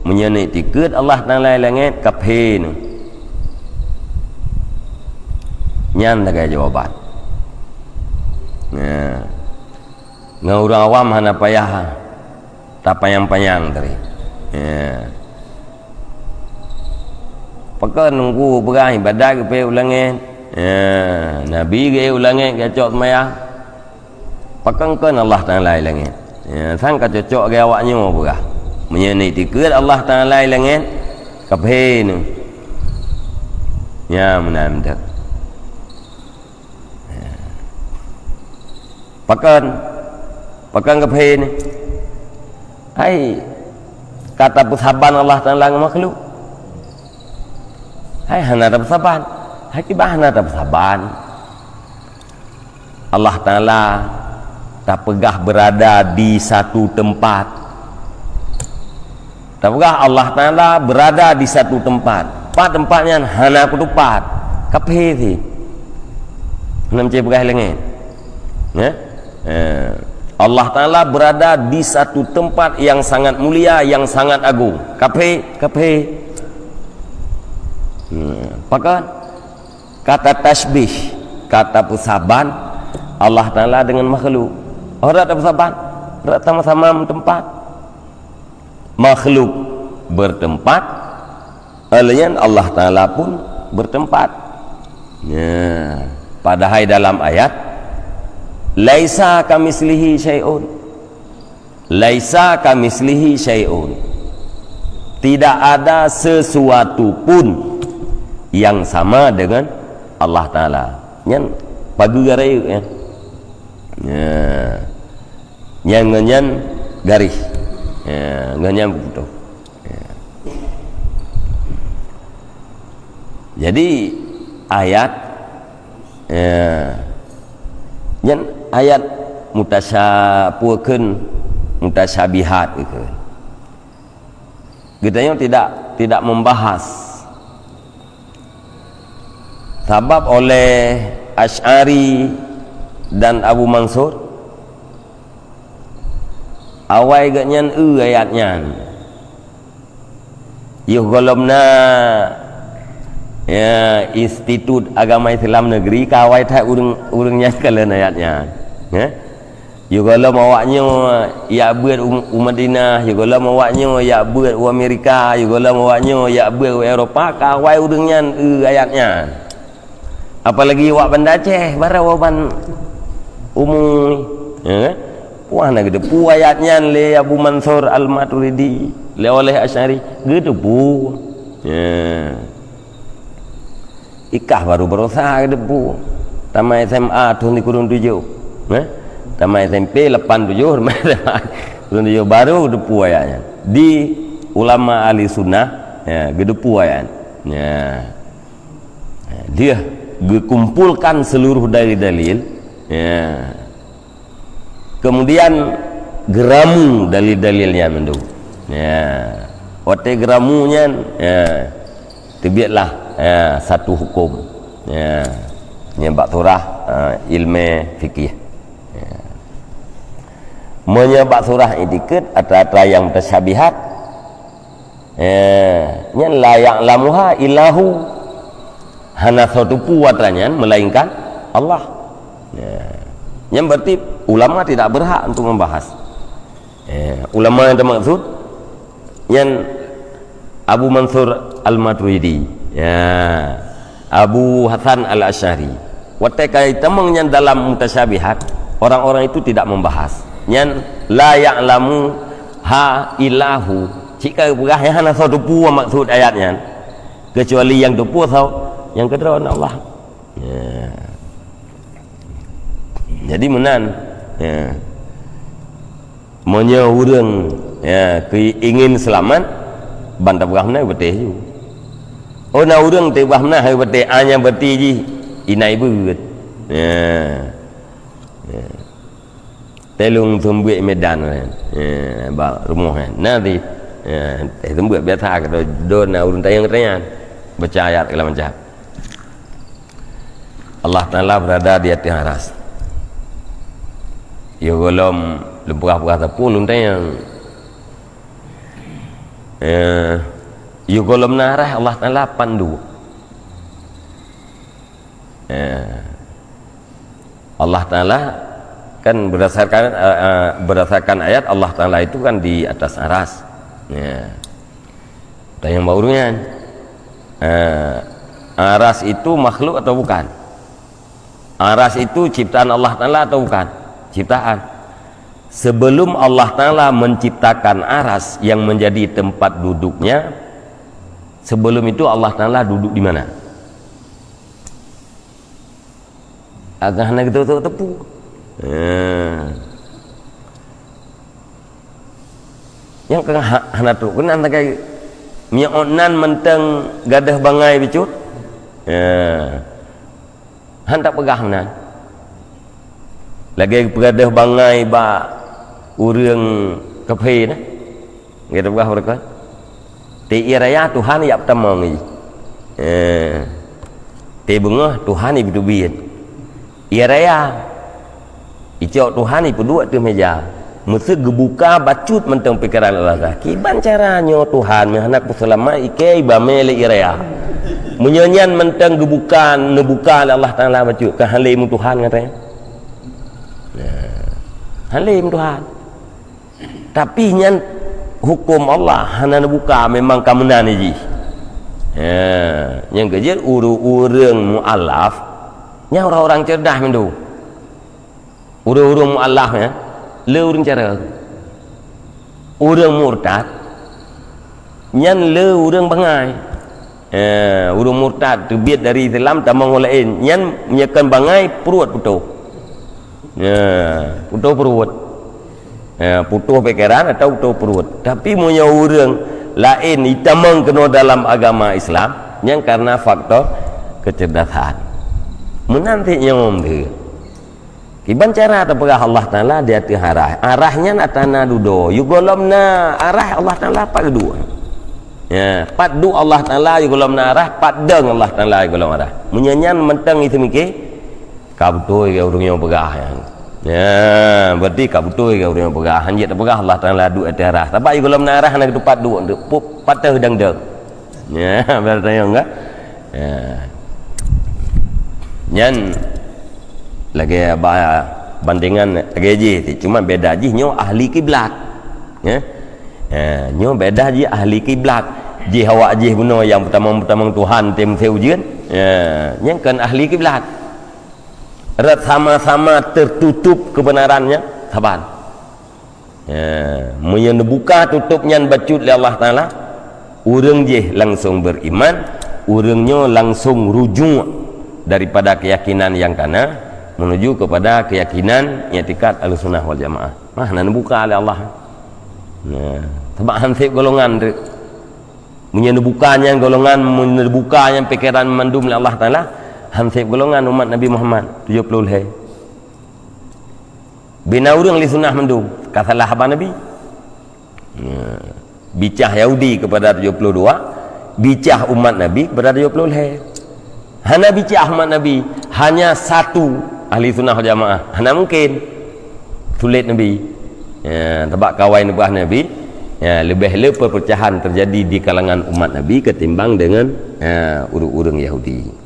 menyenai tiket Allah Ta'ala langit kaphe ni nyan tak jawaban. Ngau orang awam hana payah tak payang-payang tadi. Pakai nunggu berah ibadah ke pe ulangin. Nabi ke ulangin ke cok maya. Pakai kan Allah Ta'ala langit. Sang ka cocok ke awaknya berah. Menyenai tiket Allah Ta'ala langit kaphe ni. Ya menam tak. Pakai kaphe ni. Hai kata persabaran Allah Ta'ala dengan makhluk. Hai hana ada persabaran. Hai kibah hana ada persabaran. Allah Ta'ala tak pegah berada di satu tempat. Tak pegah Allah Ta'ala berada di satu tempat. Tempatnya hana aku tempat. Kaphe si. Hana macam pegah lengan. Allah Ta'ala berada di satu tempat yang sangat mulia, yang sangat agung. Kaphe. Pakai kata tasbih, kata persabaran Allah Ta'ala dengan makhluk. Orang tak bersabaran, orang sama-sama tempat. Makhluk bertempat, alien Allah Ta'ala pun bertempat. Padahal dalam ayat laisa kamislihi syai'un. Laisa kamislihi syai'un. Tidak ada sesuatu pun yang sama dengan Allah Ta'ala. Nyan pagi garai ya. Nyan garis. Nyan betul. Jadi ayat nyan ayat mutasyabihat gitu. Kita tidak membahas. Sebab oleh Asy'ari dan Abu Mansur awal gatnya ayatnya yuhgolomna ya Institut Agama Islam Negeri kawai tak urungnya kalian ayatnya yuhgolom awaknya ya buat Madinah, yuhgolom awaknya ya buat Amerika, yuhgolom awaknya ya buat Eropah kawai urungnya ayatnya. Apalagi wak banda Aceh bara waban umum wah nak gede pu ayatnya le Abu Mansur Al-Maturidi le oleh Asy'ari gede pu ikah baru berusaha gede pu tamat SMA tahun di kurun 7 tamat SMP 87 kurun 7 baru gede pu ayatnya di ulama ahli sunnah gede pu ayatnya dia kumpulkan seluruh dalil-dalil kemudian geramu dalil-dalilnya mendu ote geramunya terbiatlah satu hukum nyebab surah ilmu fikih menyebab surah itikat atau yang mutasyabihat nyan la ya'lamuha illahu hana satu puatannya melainkan Allah. Yang berarti ulama tidak berhak untuk membahas. Ulama yang termaksud yang Abu Mansur Al-Maturidi, Abu Hasan Al-Asy'ari. Watekai temang yang dalam mutasyabihat orang-orang itu tidak membahas. Yang la ya'lamu ha ilahu. Jika berah yang hana satu pua maksud ayatnya kecuali yang dua tahu yang kedua Allah. Jadi menan monya urang ingin selamat banda berahna beteh ju. Oh na urang teh berahna hai beteh anya beti ji inai beut. Telung tumbuh Medan ba rumah nanti tumbuh biasa kalau don na urang tayang baca ayat kalau macam Allah Ta'ala berada di atas aras. Ya golom lemperah-perah pun untai yang Yugolom narah Allah Ta'ala pandu. Allah Ta'ala kan berdasarkan ayat Allah Ta'ala itu kan di atas aras. Dan yang barunya aras itu makhluk atau bukan? Aras itu ciptaan Allah Ta'ala atau bukan? Ciptaan. Sebelum Allah Ta'ala menciptakan aras yang menjadi tempat duduknya, sebelum itu Allah Ta'ala duduk di mana? Agak nak tepu. Yang kan hana tu kan antara mi'onan menteng gadah bangai bicut. Han tak pegah menan. Lagi gadah bangai ba urang kepe nah. Gadah pegah mereka. Ti iraya Tuhan ya pertama ni. Ti bunga Tuhan ibu biat. Iraya icok Tuhan ibu dua tu meja. Mesti gebuka bacut mentang pikiran Allah. Kiban caranya Tuhan menghendak selama ike ibame le iraya. Menyanyian mentang gebukan nebuka Allah Ta'ala bacut ke halim Tuhan katanya. Halim Tuhan. Tapi nyan hukum Allah hana nebuka memang kamunan ji. Yang kerja urang mualaf nya orang-orang cerdas mendu. Urang mualaf ya. Le urang cara. Urang murtad. Nyan le urang bangai. Urang murtad terbiat dari Islam tamang lain. Nyan menyakan bangai perut putuh. Putuh perut. Putuh pikiran atau putuh perut. Tapi punya urang lain itamang kena dalam agama Islam yang karena faktor kecerdasan. Menantinya ngomong kiban cara terpegah Allah Ta'ala dia arah arahnya natana dudo yugolomna arah Allah Ta'ala pat kedua ya pat du Allah Ta'ala yugolomna arah pat deng Allah Ta'ala yugolom arah menyanyian mentang itu mikir kabutuh ke orang yang pegah ya berarti kabutuh ke orang yang pegah hanjit terpegah Allah Ta'ala du arah tapi yugolomna arah nak pat du pat deng deng ya berarti enggak ya nyan lagi bandingan gaji cuma beda aja nyo ahli kiblat ya nyo beda aja ahli kiblat ji hawa ji benar yang pertama Tuhan tem ujian yang kan ahli kiblat rat sama-sama tertutup kebenarannya saban menyen buka tutupnya bacut oleh Allah Ta'ala urang je langsung beriman urangnya langsung rujuk daripada keyakinan yang kana menuju kepada keyakinan i'tikad Ahlussunnah wal Jamaah. Nan buka oleh Allah. Sebab hansip golongan menyebukanya golongan menyebukanya pikiran mandum oleh Allah Taala hansip golongan umat Nabi Muhammad 70 hai. Bina urang li sunnah mandum kasalah haba Nabi. Bicah Yahudi kepada 72, bicah umat Nabi kepada 70 hai. Hana bica Ahmad Nabi hanya satu ahli sunnah jamaah. Hana mungkin sulit Nabi. Sebab kawan buah Nabi lebih perpecahan terjadi di kalangan umat Nabi ketimbang dengan urang-urang Yahudi.